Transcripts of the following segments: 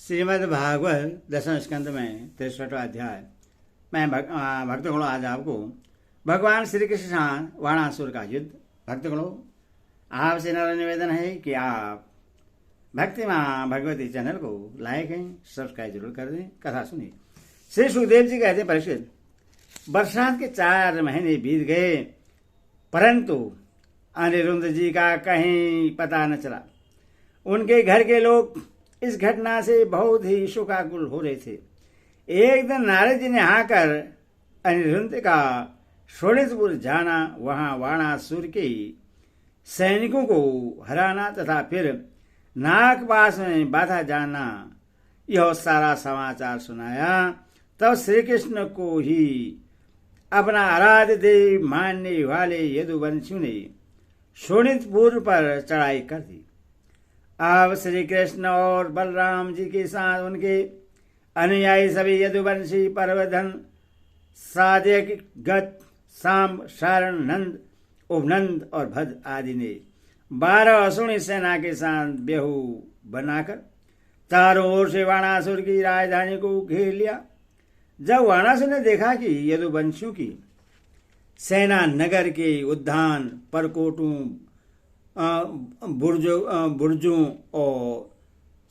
श्रीमद् भागवत दशम स्कंद में 63वां अध्याय। मैं भक्तगणों आज आपको भगवान श्री कृष्ण के साथ वाणासुर का युद्ध। भक्तगणों, आपसे नम्र निवेदन है कि आप भक्ति माँ भगवती चैनल को लाइक है सब्सक्राइब जरूर कर दें। कथा सुनिए। श्री सुखदेव जी कहते हैं, परीक्षित, बरसात के 4 महीने बीत गए परंतु अनिरुद्ध जी का कहीं पता न चला। उनके घर के लोग इस घटना से बहुत ही शोकाकुल हो रहे थे। एक दिन नारद जी ने आकर अनिरुद्ध का शोणितपुर जाना, वहां वाणासुर के सैनिकों को हराना तथा फिर नागपाश में बाधा जाना, यह सारा समाचार सुनाया। तब श्री कृष्ण को ही अपना आराध्य देव मानने वाले यदुवंशियों ने शोणितपुर पर चढ़ाई कर दी। अब श्री कृष्ण और बलराम जी के साथ उनके अनुयायी सभी यदुवंशी पर्वधन, साध्यक, गत, सांब, शारण, नंद, उपनंद और भद्र आदि ने 12 असुरी सेना के साथ बेहू बनाकर चारों ओर से वाणासुर की राजधानी को घेर लिया। जब वाणासुर ने देखा कि यदुवंशियों की सेना नगर के उद्यान, परकोटों, बुर्जों और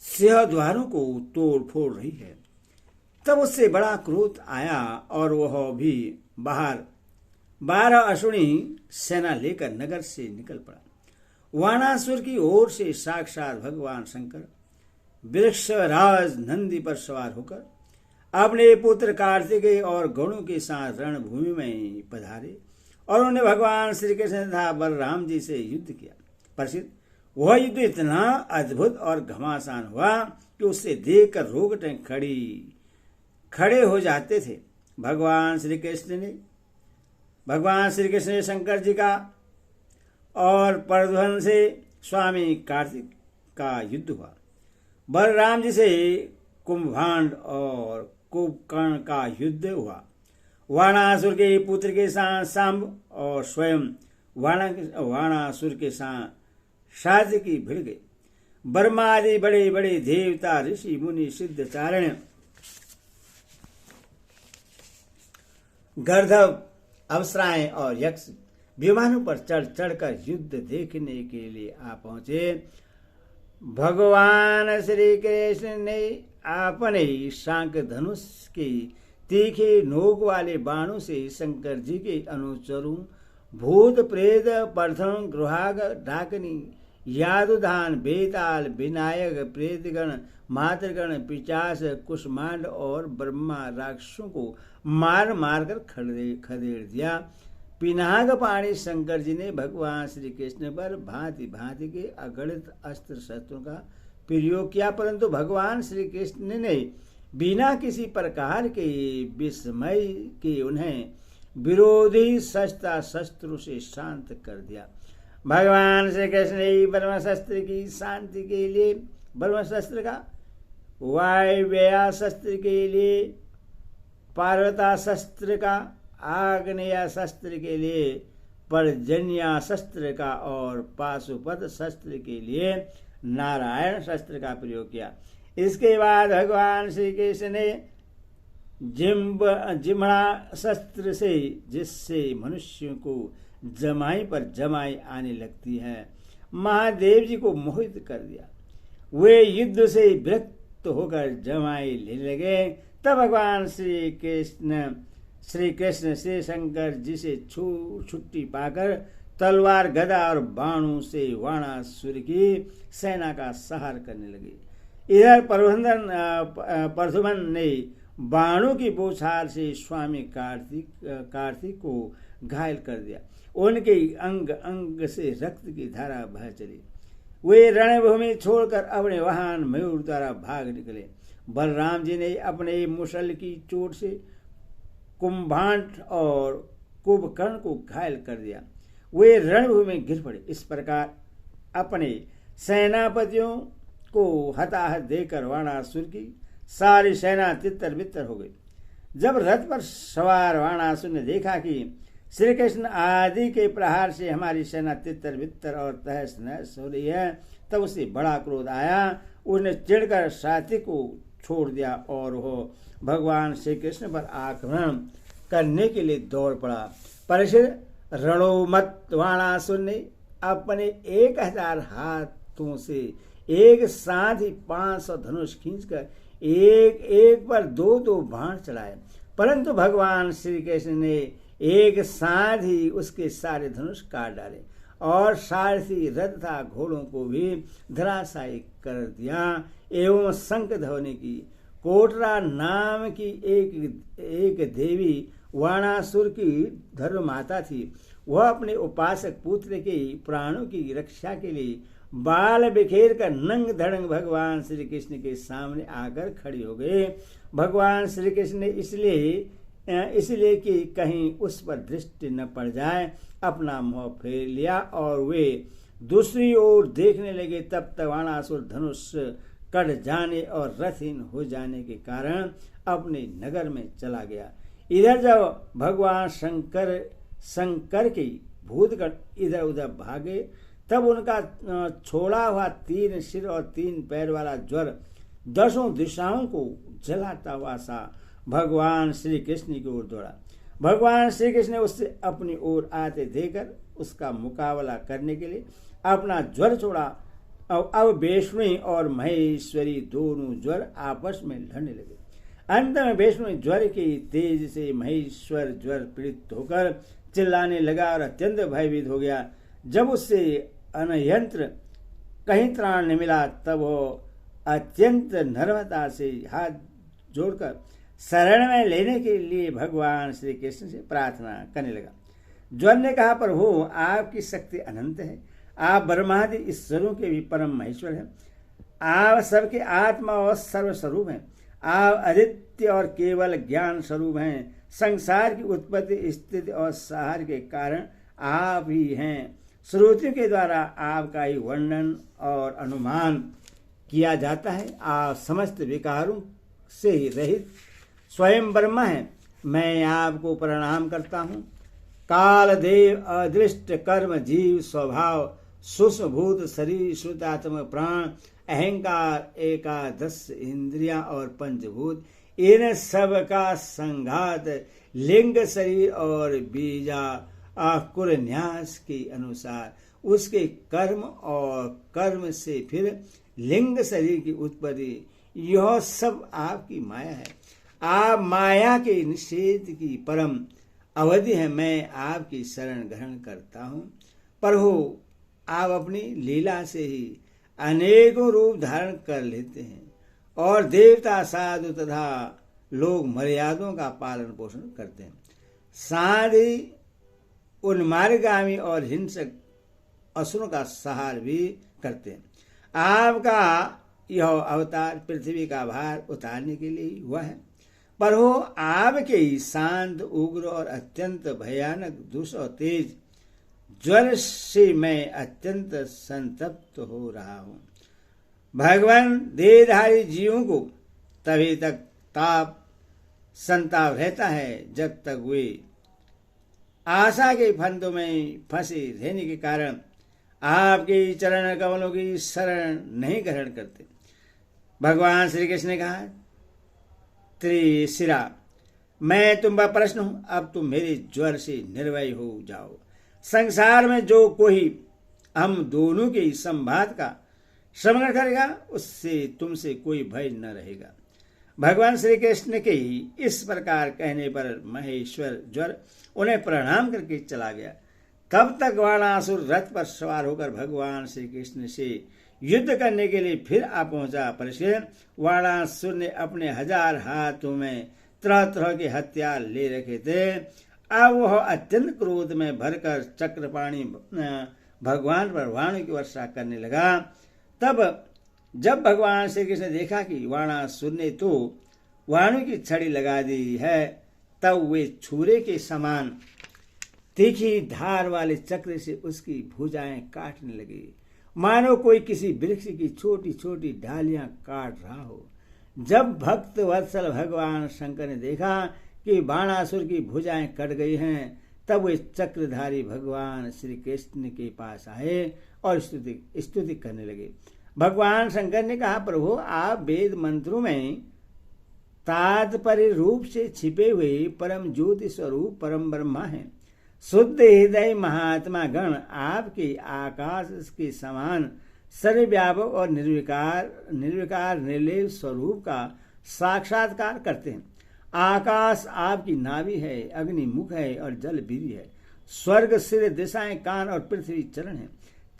सिंहद्वारों को तोड़ फोड़ रही है, तब उससे बड़ा क्रोध आया और वह भी बाहर 12 अश्विनी सेना लेकर नगर से निकल पड़ा। वाणासुर की ओर से साक्षात भगवान शंकर वृक्षराज नंदी पर सवार होकर अपने पुत्र कार्तिकेय और गणों के साथ रणभूमि में पधारे और उन्होंने भगवान श्री कृष्ण तथा बलराम जी से युद्ध किया। प्रसिद्ध वह युद्ध इतना अद्भुत और घमासान हुआ कि उससे देखकर रोंगटे खड़े हो जाते थे। भगवान श्री कृष्ण ने शंकर जी का और प्रद्युम्न से स्वामी कार्तिक का युद्ध हुआ। बलराम जी से कुंभभांड और कुंभकर्ण का युद्ध हुआ। वाणासुर के पुत्र के साथ सांब और स्वयं वाणासुर के साथ सात्यकी भिड़ गए। ब्रह्मा आदि बड़े बड़े देवता, ऋषि, मुनि, सिद्ध, चारण, गर्दभ, अप्सराएं और यक्ष विमानों पर चढ़ चढ़कर युद्ध देखने के लिए आ पहुंचे। भगवान श्री कृष्ण ने अपने शांक धनुष के तीखे नोक वाले बाणों से शंकर जी के अनुचरों भूत, प्रेत, प्रथम, गृहाग, डाकनी, यादुधान, बेताल, विनायक, प्रेतगण, मातृगण, पिचास, कुष्मांड और ब्रह्मा राक्षसों को मार मार कर खदेड़ दिया। पिनाक पाणी शंकर जी ने भगवान श्री कृष्ण पर भांति भांति के अगणित अस्त्र शस्त्रों का प्रयोग किया, परंतु भगवान श्री कृष्ण ने बिना किसी प्रकार के विस्मय के उन्हें विरोधी शस्त्रों से शांत कर दिया। भगवान श्री कृष्ण ने ब्रह्मशस्त्र की शांति के लिए ब्रह्मशस्त्र का, वायव्याशस्त्र के लिए पार्वताशस्त्र का, आग्नेयाशस्त्र के लिए पर्जन्याशस्त्र का और पाशुपत शस्त्र के लिए नारायण शस्त्र का प्रयोग किया। इसके बाद भगवान श्री कृष्ण ने जिम्हड़ा शस्त्र से, जिससे मनुष्यों को जमाई पर जमाई आने लगती है, महादेव जी को मोहित कर दिया। वे युद्ध से विरक्त होकर जमाई लेने लगे। तब भगवान श्री कृष्ण श्री शंकर जी से छुट्टी पाकर तलवार, गदा और बाणों से वाणासुर की सेना का संहार करने लगे। इधर प्रद्युम्न ने बाणों की बौछार से स्वामी कार्तिक को घायल कर दिया। उनके अंग अंग से रक्त की धारा बह चली। वे रणभूमि छोड़कर अपने वाहन मयूर द्वारा भाग निकले। बलराम जी ने अपने मुसल की चोट से कुंभभांड और कुंभकर्ण को घायल कर दिया। वे रणभूमि में गिर पड़े। इस प्रकार अपने सेनापतियों को हताहत देकर वाणासुर की सारी सेना तितर बितर हो गई। जब रथ पर सवार वाणासुर ने देखा कि श्री कृष्ण आदि के प्रहार से हमारी सेना तितर बितर और तहस नहस हो रही है, तब उसे बड़ा क्रोध आया उसने चिढ़कर साथी को छोड़ दिया और वह भगवान श्री कृष्ण पर आक्रमण करने के लिए दौड़ पड़ा। परीक्षित, रणोमत वाणासुर ने अपने 1000 हाथों से एक साथ ही 500 धनुष खींचकर एक एक पर 2-2 बाण चलाए, परंतु भगवान श्री कृष्ण ने एक साथ ही उसके सारे धनुष काट डाले और सारथी, रथ तथा घोड़ों को भी धराशायी कर दिया। एवं शंख ध्वनि की कोटरा नाम की एक देवी वाणासुर की धर्म माता थी। वह अपने उपासक पुत्र के प्राणों की रक्षा के लिए बाल बिखेर कर नंग धड़ंग भगवान श्री कृष्ण के सामने आकर खड़ी हो गए। भगवान श्री कृष्ण ने इसलिए कि कहीं उस पर दृष्टि न पड़ जाए अपना मुंह फेर लिया और वे दूसरी ओर देखने लगे। तब तक वाणासुर धनुष कट जाने और रथहीन हो जाने के कारण अपने नगर में चला गया। इधर जब भगवान शंकर की भूतगण इधर उधर भागे, तब उनका छोड़ा हुआ 3 सिर और 3 पैर वाला ज्वर 10 दिशाओं को जलाता हुआ सा भगवान श्री कृष्ण की ओर दौड़ा। भगवान श्री कृष्ण ने उससे अपनी ओर आते देखकर उसका मुकाबला करने के लिए अपना ज्वर छोड़ा। अब वैष्णवी और महेश्वरी दोनों ज्वर आपस में लड़ने लगे। अंत में वैष्णवी ज्वर की तेज से महेश्वर ज्वर पीड़ित होकर चिल्लाने लगा और अत्यंत भयभीत हो गया। जब उससे अनयंत्र कहीं त्राण न मिला, तब वो अत्यंत नर्मता से हाथ जोड़कर शरण में लेने के लिए भगवान श्री कृष्ण से प्रार्थना करने लगा। ज्वर ने कहा, प्रभु आपकी शक्ति अनंत है, आप ब्रह्मादि ईश्वरों के भी परम महेश्वर हैं, आप सबके आत्मा और सर्वस्वरूप हैं, आप अद्वितीय और केवल ज्ञान स्वरूप हैं। संसार की उत्पत्ति, स्थिति और संहार के कारण आप ही हैं। श्रुतियों के द्वारा आपका ही वर्णन और अनुमान किया जाता है। आप समस्त विकारों से ही रहित स्वयं ब्रह्म हैं। मैं आपको प्रणाम करता हूँ। काल देव, अदृष्ट कर्म, जीव स्वभाव, सूक्ष्म भूत शरीर, श्रुतात्म प्राण, अहंकार, 11 इंद्रियां और पंचभूत, इन सब का संघात लिंग शरीर और बीजा कुल न्यास के अनुसार उसके कर्म और कर्म से फिर लिंग शरीर की उत्पत्ति, यह सब आपकी माया है। आप माया के निषेध की परम अवधि है। मैं आपकी शरण ग्रहण करता हूँ। प्रभु आप अपनी लीला से ही अनेकों रूप धारण कर लेते हैं और देवता, साधु तथा लोग मर्यादों का पालन पोषण करते हैं। साथ ही उन्मार्गामी और हिंसक असुरों का संहार भी करते हैं। आपका यह अवतार पृथ्वी का भार उतारने के लिए हुआ है। पर हो आपके ही शांत, उग्र और अत्यंत भयानक दुष्ट और तेज ज्वर से मैं अत्यंत संतप्त हो रहा हूँ। भगवान देहधारी जीवों को तभी तक ताप संताप रहता है जब तक वे आशा के फंदों में फंसे रहने के कारण आपके चरण कमलों की शरण नहीं ग्रहण करते। भगवान श्री कृष्ण ने कहा, त्रिशिरा, मैं तुम पर प्रश्न हूं, अब तुम मेरे ज्वर से निर्भय हो जाओ। संसार में जो कोई हम दोनों के संवाद का श्रवण करेगा उससे तुमसे कोई भय न रहेगा। भगवान श्री कृष्ण के इस प्रकार कहने पर महेश्वर ज्वर उन्हें प्रणाम करके चला गया। तब तक वाणासुर रथ पर सवार होकर भगवान श्री कृष्ण से युद्ध करने के लिए फिर आ पहुंचा। पर वाणासुर ने अपने 1000 हाथों में तरह तरह के हथियार ले रखे थे। अब वह अत्यंत क्रोध में भरकर चक्रपाणी भगवान पर वाणों की वर्षा करने लगा। तब जब भगवान श्री कृष्ण ने देखा कि वाणासुर ने तो वाणों की छड़ी लगा दी है, तब वे छुरे के समान तीखी धार वाले चक्र से उसकी भुजाएं काटने लगी, मानो कोई किसी वृक्ष की छोटी छोटी डालियां काट रहा हो। जब भक्त वत्सल भगवान शंकर ने देखा कि बाणासुर की भुजाएं कट गई हैं, तब वे चक्रधारी भगवान श्री कृष्ण के पास आए और स्तुति करने लगे। भगवान शंकर ने कहा, प्रभु आप वेद मंत्रों में तात्पर्य रूप से छिपे हुए परम ज्योति स्वरूप परम ब्रह्मा हैं। शुद्ध हृदय महात्मा गण आपके आकाश के समान सर्वव्यापक और निर्विकार निर्लेप स्वरूप का साक्षात्कार करते हैं। आकाश आपकी नाभि है, अग्नि मुख है और जल बीज है। स्वर्ग सिर, दिशाएं कान और पृथ्वी चरण है।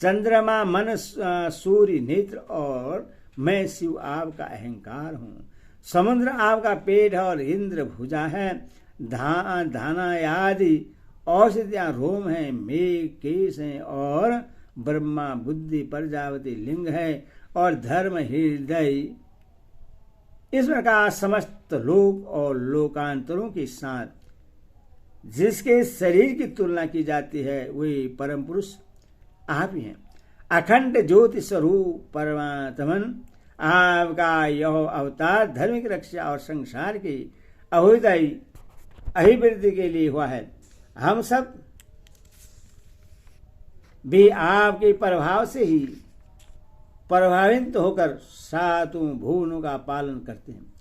चंद्रमा मन, सूर्य नेत्र और मैं शिव आपका अहंकार हूँ। समुद्र आपका पेट और इंद्र भुजा है। धाना आदि औषधियां रोम है। मेघ केश है और ब्रह्मा बुद्धि प्रजापति लिंग है और धर्म हृदय। इस प्रकार समस्त लोक और लोकांतरों के साथ जिसके शरीर की तुलना की जाती है वे परम पुरुष आप ही हैं। अखंड ज्योति स्वरूप परमात्मन आपका यह अवतार धर्म की रक्षा और संसार की अभिवृद्धि के लिए हुआ है। हम सब भी आपके प्रभाव से ही प्रभावित होकर सातों भुवनों का पालन करते हैं।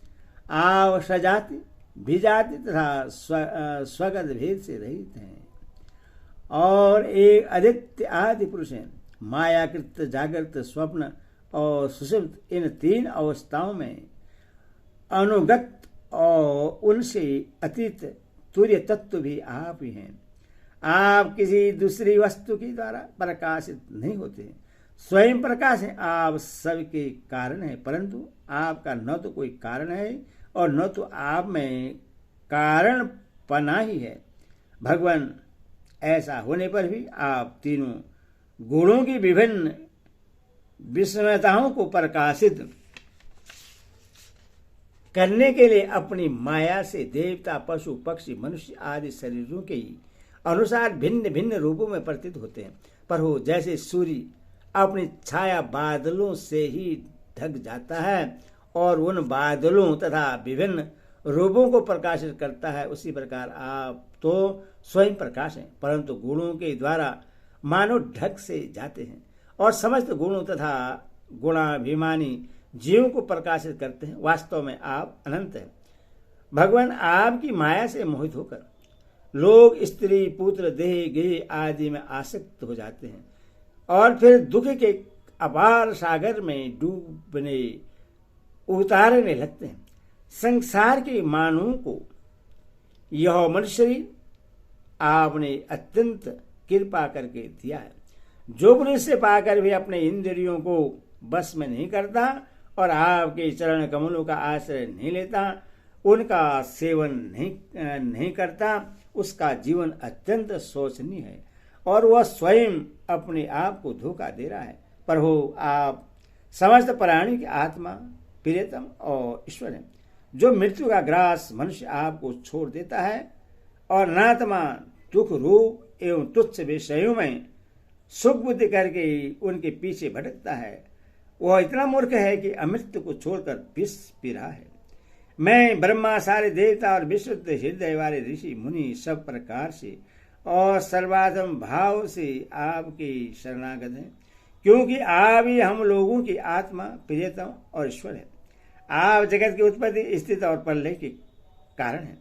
आप सजाति विजाति तथा स्वगत भेद से रहित हैं और एक आदित्य आदि पुरुष हैं। मायाकृत, जागृत, स्वप्न और सुषुप्त इन तीन अवस्थाओं में अनुगत और उनसे अतीत तुर्य तत्व भी आप ही हैं। आप किसी दूसरी वस्तु के द्वारा प्रकाशित नहीं होते, स्वयं प्रकाश है। आप सबके कारण है, परंतु आपका न तो कोई कारण है और न तो आप में कारण पना ही है। भगवान, ऐसा होने पर भी आप तीनों गुणों की विभिन्न विषमताओं को प्रकाशित करने के लिए अपनी माया से देवता, पशु, पक्षी, मनुष्य आदि शरीरों के अनुसार भिन्न भिन्न रूपों में प्रतीत होते हैं। पर हो जैसे सूर्य अपनी छाया बादलों से ही ढक जाता है और उन बादलों तथा विभिन्न रूपों को प्रकाशित करता है, उसी प्रकार आप तो स्वयं प्रकाश हैं, परंतु गुणों के द्वारा मानो ढक से जाते हैं और समस्त गुणों तथा गुणाभिमानी जीवों को प्रकाशित करते हैं। वास्तव में आप अनंत हैं। भगवान, आपकी माया से मोहित होकर लोग स्त्री, पुत्र, देह, गेह आदि में आसक्त हो जाते हैं और फिर दुख के अपार सागर में डूबने उतारने लगते हैं। संसार के मानवों को यह मनुष्य शरीर आपने अत्यंत कृपा करके दिया है। जो पुरुष से पाकर भी अपने इंद्रियों को बस में नहीं करता और आपके चरण कमलों का आश्रय नहीं लेता, उनका सेवन नहीं करता, उसका जीवन अत्यंत शोचनीय है और वह स्वयं अपने आप को धोखा दे रहा है। पर हो आप समस्त प्राणी की आत्मा, प्रियतम और ईश्वर है। जो मृत्यु का ग्रास मनुष्य आपको छोड़ देता है और अनात्मा, दुख, रूप एवं तुच्छ विषयों में सुख बुद्धि करके उनके पीछे भटकता है, वह इतना मूर्ख है कि अमृत को छोड़कर विष पी रहा है। मैं ब्रह्मा, सारे देवता और विशुद्ध हृदय वाले ऋषि मुनि सब प्रकार से और सर्वात्म भाव से आपके शरणागत हैं, क्योंकि आप ही हम लोगों की आत्मा, प्रियतम और ईश्वर है। आप जगत की उत्पत्ति, स्थिति और प्रलय के कारण हैं।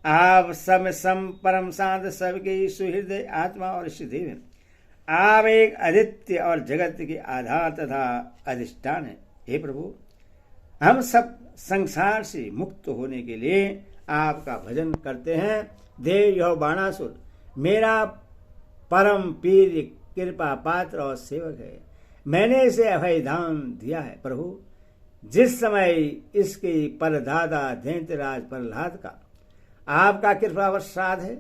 आप सम परम शांत, सबके सुहृदय आत्मा और इष्टदेव हैं। आप एक आदित्य और जगत के आधार तथा अधिष्ठान है। हे प्रभु, हम सब संसार से मुक्त होने के लिए आपका भजन करते हैं। देव यह बाणासुर मेरा परम प्रिय, कृपा पात्र और सेवक है। मैंने इसे अभय दान दिया है। प्रभु, जिस समय इसके परदादा दैत्यराज प्रहलाद का आपका कृपा प्रसाद है,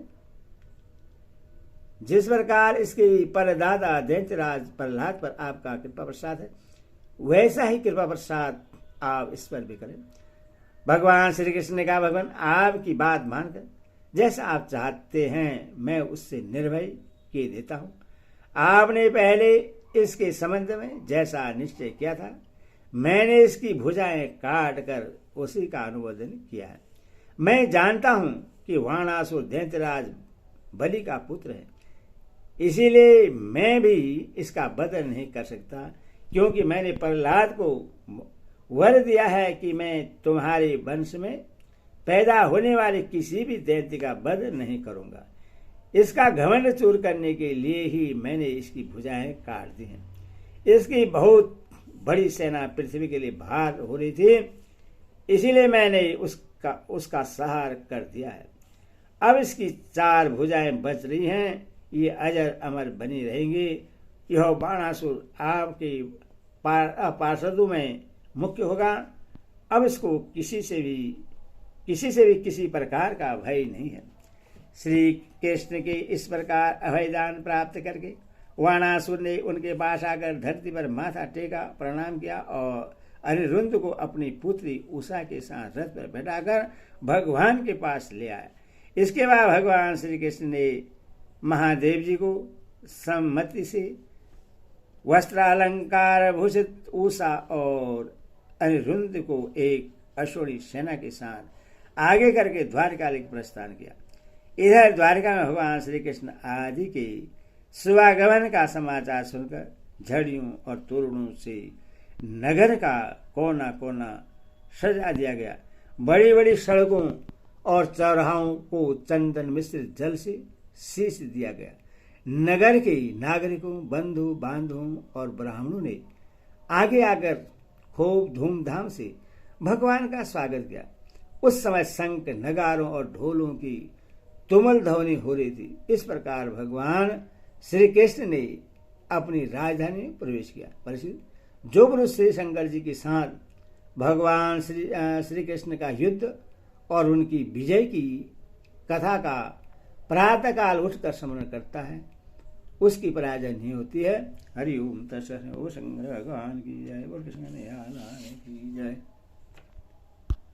जिस प्रकार इसके परदादा दैत्यराज प्रहलाद पर आपका कृपा प्रसाद है, वैसा ही कृपा प्रसाद आप इस पर भी करें। भगवान श्री कृष्ण ने कहा, भगवान, आपकी बात मानकर जैसा आप चाहते हैं मैं उससे निर्भय किए देता हूं। आपने पहले इसके संबंध में जैसा निश्चय किया था, मैंने इसकी भुजाएं काट कर उसी का अनुमोदन किया है। मैं जानता हूं कि वाणासुर दैत्यराज बलि का पुत्र है, इसीलिए मैं भी इसका बदल नहीं कर सकता। क्योंकि मैंने प्रहलाद को वर दिया है कि मैं तुम्हारे वंश में पैदा होने वाले किसी भी दैत्य का वध नहीं करूंगा। इसका घमंड चूर करने के लिए ही मैंने इसकी भुजाएं काट दी हैं। इसकी बहुत बड़ी सेना पृथ्वी के लिए भार हो रही थी, इसीलिए मैंने उसका संहार कर दिया है। अब इसकी 4 भुजाएं बच रही हैं, ये अजर अमर बनी रहेंगी। यह बाणासुर आपके पार्षदों में मुख्य होगा। अब इसको किसी से भी किसी प्रकार का भय नहीं है। श्री कृष्ण के इस प्रकार अभयदान प्राप्त करके वाणासुर ने उनके पास आकर धरती पर माथा टेका, प्रणाम किया और अनिरुद्ध को अपनी पुत्री उषा के साथ रथ पर बैठाकर भगवान के पास ले आया। इसके बाद भगवान श्री कृष्ण ने महादेव जी को सम्मति से वस्त्रालंकार भूषित उषा और अनिरुद्ध को एक अश्वनी सेना के साथ आगे करके द्वारका लेकर प्रस्थान किया। इधर द्वारका में भगवान श्री कृष्ण आदि के शुभागमन का समाचार सुनकर झड़ियों और तोरणों से नगर का कोना कोना सजा दिया गया। बड़ी बड़ी सड़कों और चौराहों को चंदन मिश्रित जल से शीश दिया गया। नगर के नागरिकों, बंधु बांधवों और ब्राह्मणों ने आगे आकर खूब धूमधाम से भगवान का स्वागत किया। उस समय शंख, नगारों और ढोलों की तुमुल ध्वनि हो रही थी। इस प्रकार भगवान श्री कृष्ण ने अपनी राजधानी में प्रवेश किया। परिचित, जो पुरुष श्री शंकर जी के साथ भगवान श्री कृष्ण का युद्ध और उनकी विजय की कथा का प्रातःकाल उठकर स्मरण करता है, उसकी पराजय नहीं होती है। हरि ओम तत्सत। शंकर भगवान की जय। बोल कृष्ण की जय।